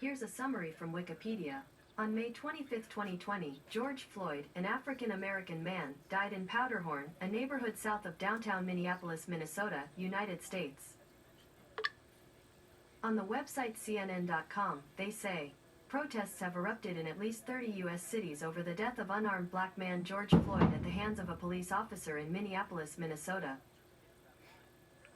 Here's a summary from Wikipedia. On May 25, 2020, George Floyd, an African-American man, died in Powderhorn, a neighborhood south of downtown Minneapolis, Minnesota, United States. On the website CNN.com, they say, protests have erupted in at least 30 U.S. cities over the death of unarmed black man George Floyd at the hands of a police officer in Minneapolis, Minnesota.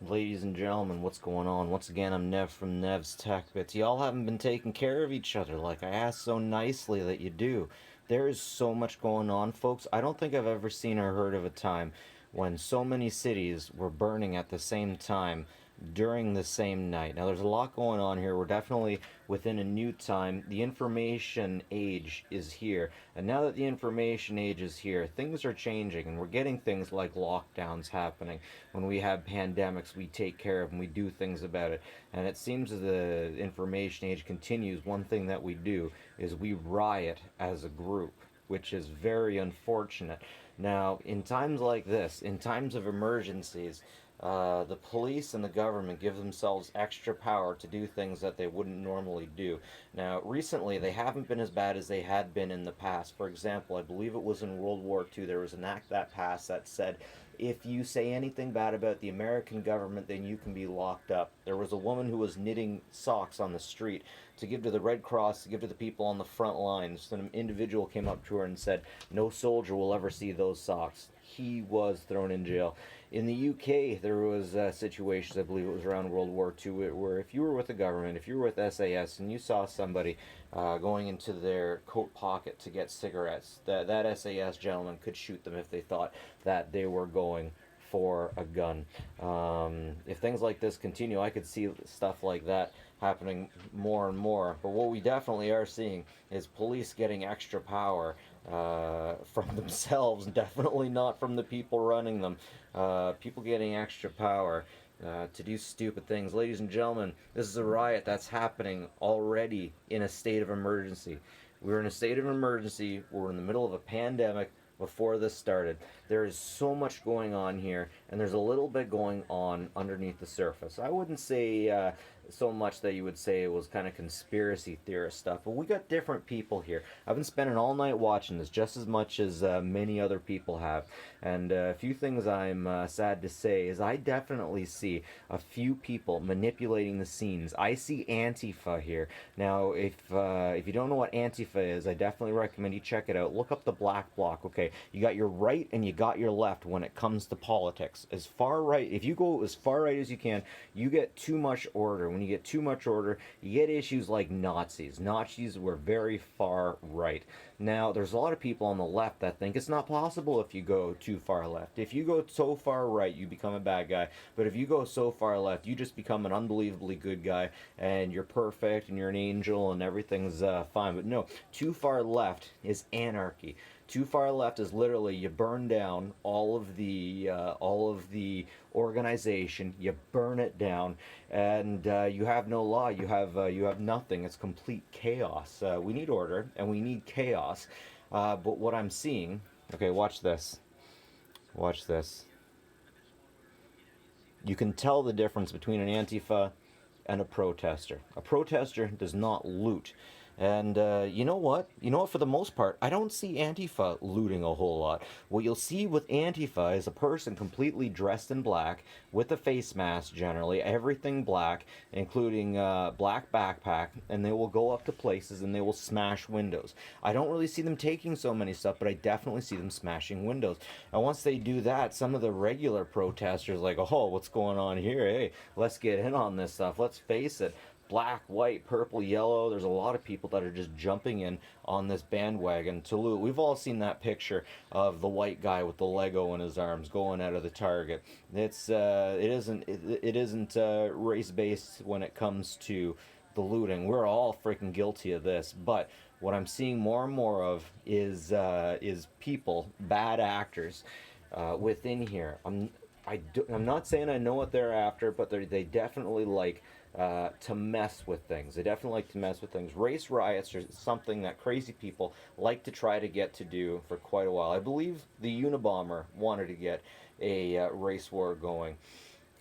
Ladies and gentlemen, what's going on? Once again, I'm Nev from Nev's Tech Bits. Y'all haven't been taking care of each other like I asked so nicely that you do. There is so much going on, folks. I don't think I've ever seen or heard of a time when so many cities were burning at the same time during the same night. Now, there's a lot going on here. We're definitely within a new time. The information age is here. And now that the information age is here, things are changing, and we're getting things like lockdowns happening. When we have pandemics, we take care of them, we do things about it. And it seems as the information age continues, one thing that we do is we riot as a group, which is very unfortunate. Now, in times like this, in times of emergencies, the police and the government give themselves extra power to do things that they wouldn't normally do. Now, recently, they haven't been as bad as they had been in the past. For example, I believe it was in World War II, there was an act that passed that said, if you say anything bad about the American government, then you can be locked up. There was a woman who was knitting socks on the street to give to the Red Cross, to give to the people on the front lines. Then an individual came up to her and said, no soldier will ever see those socks. He was thrown in jail. In the UK, there was situations, I believe it was around World War II, where if you were with the government, if you were with SAS, and you saw somebody going into their coat pocket to get cigarettes, that SAS gentleman could shoot them if they thought that they were going for a gun. If things like this continue, I could see stuff like that happening more and more. But what we definitely are seeing is police getting extra power from themselves, definitely not from the people running them. People getting extra power to do stupid things. Ladies and gentlemen, this is a riot that's happening already in a state of emergency. We're in a state of emergency. We're in the middle of a pandemic before this started. There is so much going on here, and there's a little bit going on underneath the surface. I wouldn't say so much that you would say it was kind of conspiracy theorist stuff, but we got different people here. I've been spending all night watching this, just as much as many other people have, and a few things I'm sad to say is I definitely see a few people manipulating the scenes. I see Antifa here. Now, if you don't know what Antifa is, I definitely recommend you check it out. Look up the Black Bloc. Okay, you got your right and you got your left when it comes to politics. As far right, if you go as far right as you can, you get too much order. When you get too much order, you get issues like Nazis. Nazis were very far right. Now, there's a lot of people on the left that think it's not possible if you go too far left. If you go so far right, you become a bad guy. But if you go so far left, you just become an unbelievably good guy, and you're perfect, and you're an angel, and everything's fine. But no, too far left is anarchy. Too far left is literally you burn down all of the organization, you burn it down, and you have no law. You have nothing. It's complete chaos. We need order and we need chaos. But what I'm seeing, okay, watch this. Watch this. You can tell the difference between an Antifa and a protester. A protester does not loot. And you know what? You know what? For the most part, I don't see Antifa looting a whole lot. What you'll see with Antifa is a person completely dressed in black, with a face mask generally, everything black, including black backpack, and they will go up to places and they will smash windows. I don't really see them taking so many stuff, but I definitely see them smashing windows. And once they do that, some of the regular protesters like, oh, what's going on here? Hey, let's get in on this stuff. Let's face it. Black, white, purple, yellow. There's a lot of people that are just jumping in on this bandwagon to loot. We've all seen that picture of the white guy with the Lego in his arms going out of the Target. It isn't race based when it comes to the looting. We're all freaking guilty of this. But what I'm seeing more and more of is people, bad actors, within here. I'm not saying I know what they're after, but they definitely like to mess with things. They definitely like to mess with things. Race riots are something that crazy people like to try to get to do for quite a while. I believe the Unabomber wanted to get a race war going.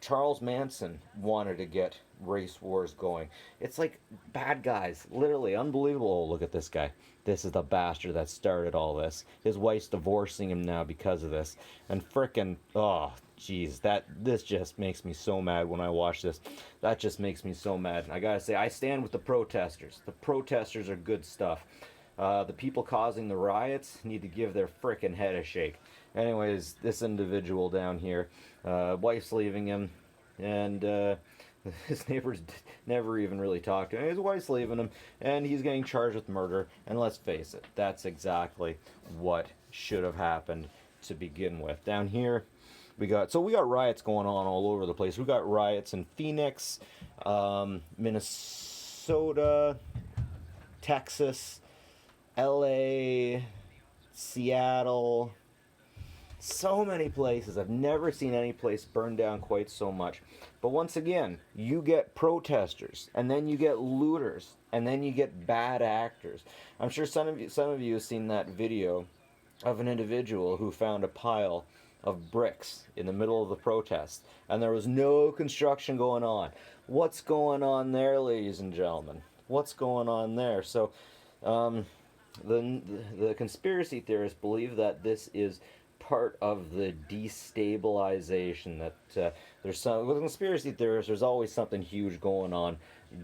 Charles Manson wanted to get race wars going. It's like bad guys, literally unbelievable. Oh, look at this guy. This is the bastard that started all this. His wife's divorcing him now because of this. And frickin', oh, jeez, this just makes me so mad when I watch this. That just makes me so mad. I gotta say, I stand with the protesters. The protesters are good stuff. The people causing the riots need to give their frickin' head a shake. Anyways, this individual down here, wife's leaving him, and his neighbors never even really talked to him. His wife's leaving him, and he's getting charged with murder. And let's face it, that's exactly what should have happened to begin with. Down here, we got riots going on all over the place. We got riots in Phoenix, Minnesota, Texas, LA, Seattle. So many places. I've never seen any place burn down quite so much. But once again, you get protesters, and then you get looters, and then you get bad actors. I'm sure some of you have seen that video of an individual who found a pile of bricks in the middle of the protest, and there was no construction going on. What's going on there, ladies and gentlemen? What's going on there? So, the conspiracy theorists believe that this is part of the destabilization, that there's some, with conspiracy theorists, there's always something huge going on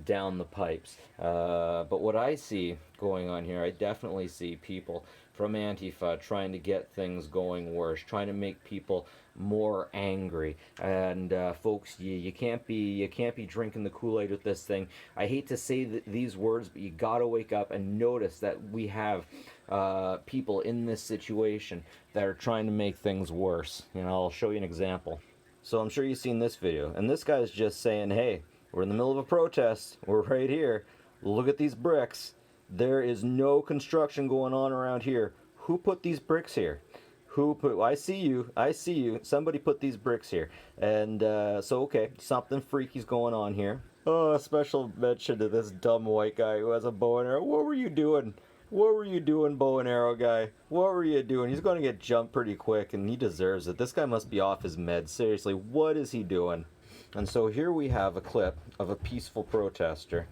down the pipes. But what I see going on here, I definitely see people from Antifa trying to get things going worse, trying to make people more angry. And folks, you can't be drinking the Kool-Aid with this thing. I hate to say these words, but you gotta wake up and notice that we have people in this situation that are trying to make things worse. You know, I'll show you an example. So I'm sure you've seen this video, and this guy's just saying, hey, we're in the middle of a protest, we're right here, look at these bricks, there is no construction going on around here. Who put these bricks here? I see you, somebody put these bricks here. And so okay, something freaky's going on here. Oh, a special mention to this dumb white guy who has a bow and arrow. What were you doing? What were you doing, bow and arrow guy? What were you doing? He's going to get jumped pretty quick, and he deserves it. This guy must be off his meds. Seriously, what is he doing? And so here we have a clip of a peaceful protester.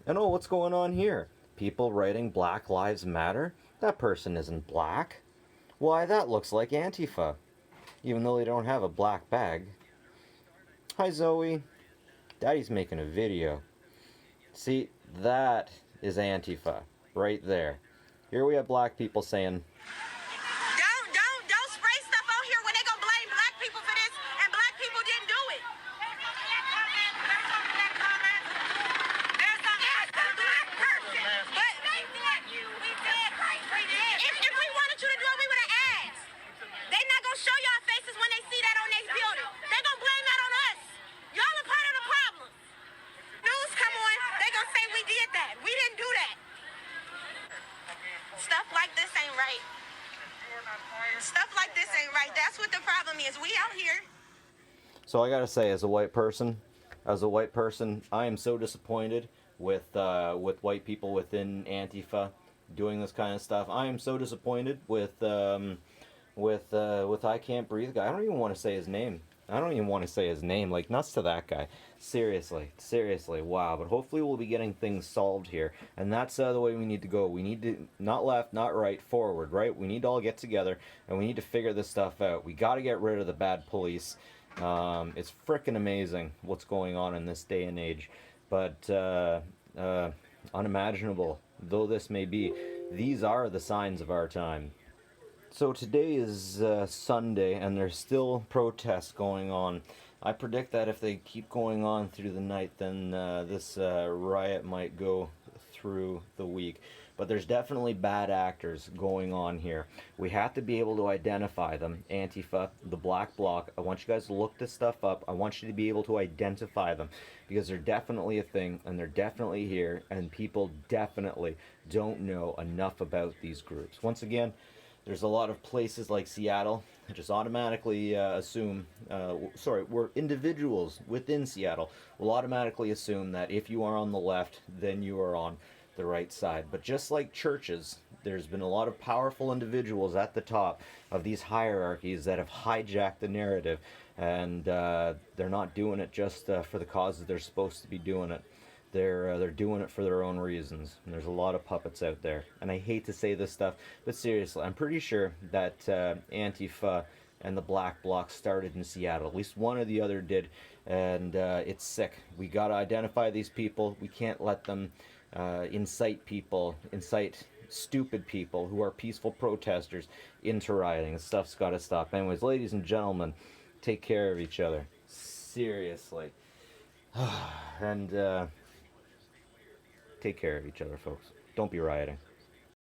And oh, what's going on here? People writing Black Lives Matter? That person isn't black. Why, that looks like Antifa, even though they don't have a black bag. Hi, Zoe. Daddy's making a video. See, that is Antifa, right there. Here we have black people saying, Don't spray stuff out here when they gonna blame black people for this, and black people didn't do it. There's a black person. But if we wanted you to do it, we would have asked. They not gonna show y'all faces when they see that on their building. They gonna blame that on us. Y'all are part of the problem. News come on, they gonna say we did that. We didn't do that. Stuff like this ain't right. Stuff like this ain't right. That's what the problem is. We out here. So I gotta say, as a white person, I am so disappointed with white people within Antifa doing this kind of stuff. I am so disappointed with I Can't Breathe guy. I don't even want to say his name. Like, nuts to that guy. Seriously, wow. But hopefully we'll be getting things solved here, and that's the way we need to go. We need to, not left, not right, forward, right? We need to all get together, and we need to figure this stuff out. We got to get rid of the bad police. It's frickin' amazing what's going on in this day and age, but unimaginable though this may be, these are the signs of our time. So today is Sunday, and there's still protests going on. I predict that if they keep going on through the night, then this riot might go through the week. But there's definitely bad actors going on here. We have to be able to identify them. Antifa, the Black Bloc. I want you guys to look this stuff up. I want you to be able to identify them, because they're definitely a thing, and they're definitely here, and people definitely don't know enough about these groups. Once again, there's a lot of places like Seattle that just automatically assume, we're individuals within Seattle will automatically assume that if you are on the left, then you are on the right side. But just like churches, there's been a lot of powerful individuals at the top of these hierarchies that have hijacked the narrative and they're not doing it just for the causes they're supposed to be doing it. They're doing it for their own reasons. And there's a lot of puppets out there. And I hate to say this stuff, but seriously, I'm pretty sure that Antifa and the Black Bloc started in Seattle. At least one or the other did. And it's sick. We got to identify these people. We can't let them incite stupid people who are peaceful protesters into rioting. This stuff's got to stop. Anyways, ladies and gentlemen, take care of each other. Seriously. And take care of each other, folks. Don't be rioting.